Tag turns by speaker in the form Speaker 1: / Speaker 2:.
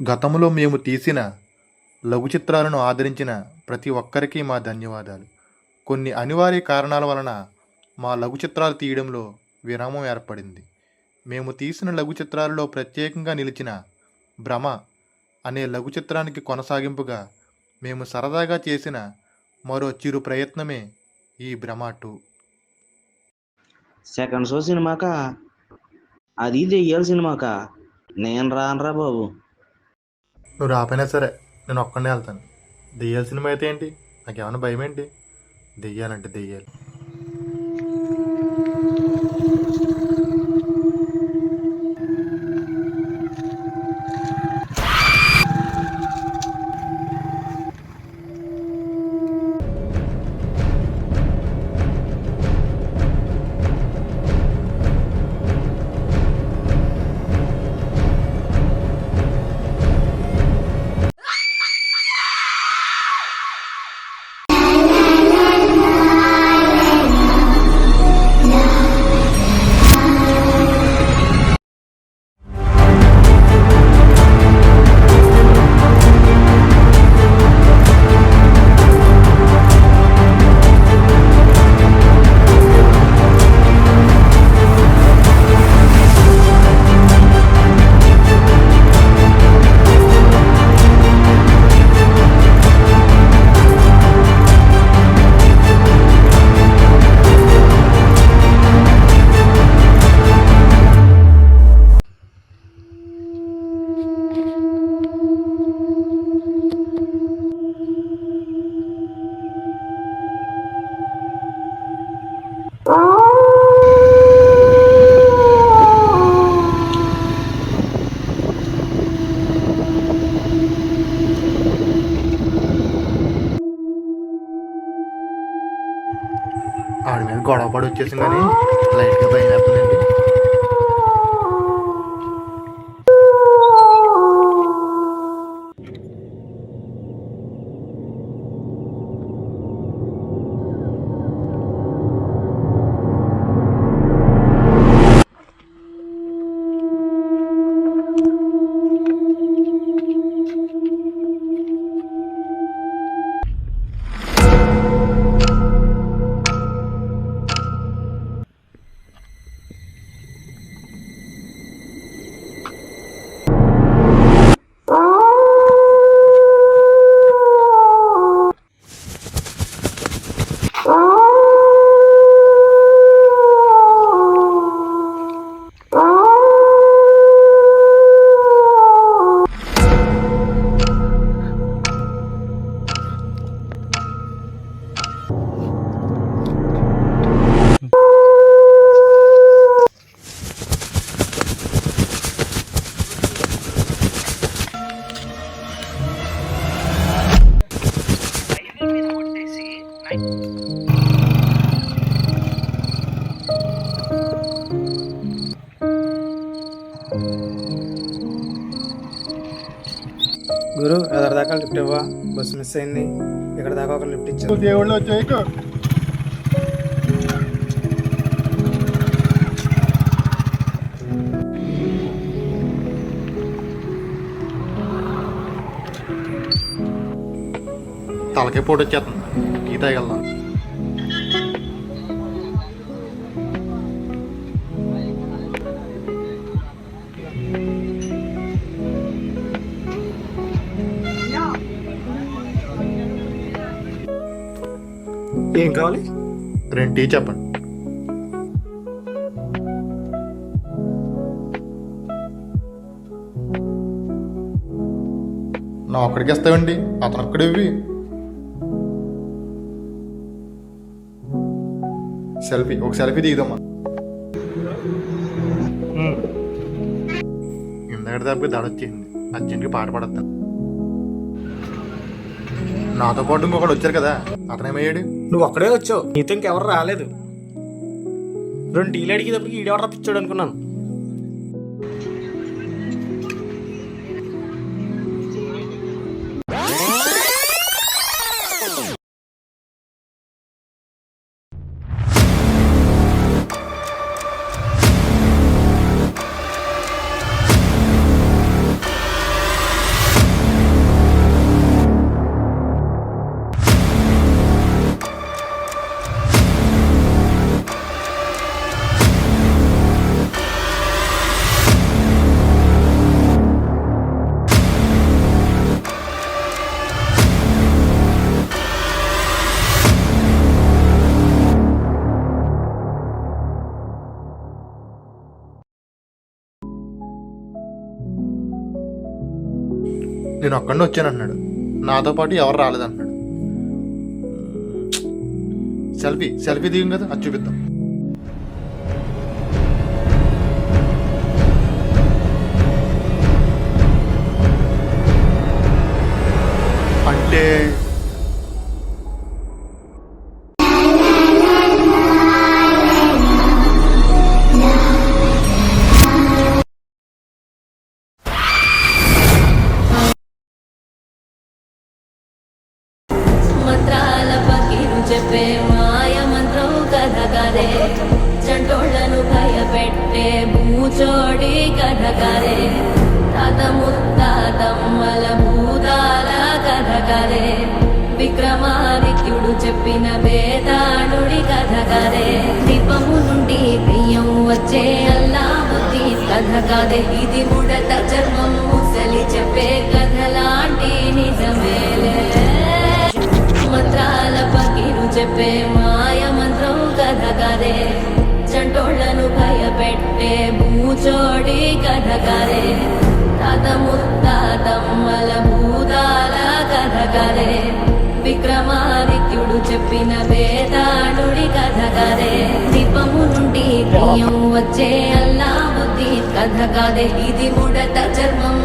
Speaker 1: గతంలో మేము తీసిన లఘు చిత్రాలను ఆదరించిన ప్రతి ఒక్కరికి మా ధన్యవాదాలు. కొన్ని అనివార్య కారణాల వలన మా లఘు చిత్రాలు తీయడంలో విరామం ఏర్పడింది. మేము తీసిన లఘు చిత్రాలలో ప్రత్యేకంగా నిలిచిన 'భ్రమ' అనే లఘు చిత్రానికి కొనసాగింపుగా మేము సరదాగా చేసిన మరో చిరు ప్రయత్నమే ఈ 'భ్రమ 2'.
Speaker 2: సెకండ్ షో సినిమాకా? అది దెయ్యాల సినిమాకా? నేను రానురా బాబు.
Speaker 1: నువ్వు రాపోయినా సరే నేను ఒక్కడే వెళ్తాను. దెయ్యాల సినిమా అయితే ఏంటి, నాకేమన్నా భయం ఏంటి? దెయ్యాలంటే దెయ్యాలు. ఆడి మీద గొడవ పడి వచ్చేసింది కానీ లైట్గా భయం వేస్తుందండి.
Speaker 3: గురు ఎదరి దాకా లిఫ్ట్ ఇవ్వా, బస్సు మిస్ అయింది. ఇక్కడ దాకా ఒక లిఫ్ట్ ఇచ్చారు.
Speaker 1: దేవుళ్ళు వచ్చాయి. తలకే పోటీ వచ్చేస్తుంది. టీ తాగెళ్దాం.
Speaker 3: ఏం కావాలి?
Speaker 1: 2 టీ చెప్పండి. నా ఒక్కడికి ఇస్తావండి, అతను ఒక్కడే ఇవి. ఒక సెల్ఫీ దిగుదామా? ఇందాక దాకా దడొచ్చేసింది. అర్జెంట్గా పాట పడతాను. నాతో పాటు ఇంకొకడు వచ్చారు కదా, అతనేమయ్యాడు?
Speaker 3: నువ్వు ఒక్కడే వచ్చావు, నీతో ఇంకెవరు రాలేదు. 2 టీలు అడిగేటప్పటికి ఈడెవరు పిచ్చాడు అనుకున్నాను.
Speaker 1: నేను ఒక్కడిని వచ్చానన్నాడు. నాతో పాటు ఎవరు రాలేదన్నాడు. సెల్ఫీ దిగం కదా, అది చూపిద్దాం. అంటే
Speaker 4: మంత్రాల పకిరు చెప్పే మాయ మంత్రం కథ కదే, చంటోళ్లను భయపెట్టే భూచోడి కథ కదే, తాత ముత్తాతమ్మల భూతాల కథ కదే, విక్రమాదిత్యుడు చెప్పిన వేదాళుడి కథ కదే, దీపము నుండి బియ్యం వచ్చే అల్లా బుద్ధి కథ కదే, ఇది ముడత చర్మం ముసలి చెప్పే కథలాంటి నిజమేలే. మంత్రాల పకిరు చెప్పే మాయ మంత్రం కథ కదే, చంటోళ్లను భయపెట్టే భూచోడి కథ కదే, తాత ముత్తాతమ్మల భూతాల కథ కదే, విక్రమాదిత్యుడు చెప్పిన వేదాళుడి కథ కదే, దీపము నుండి బియ్యం వచ్చే అల్లా బుద్ధి కథ కదే, ఇది ముడత చర్మం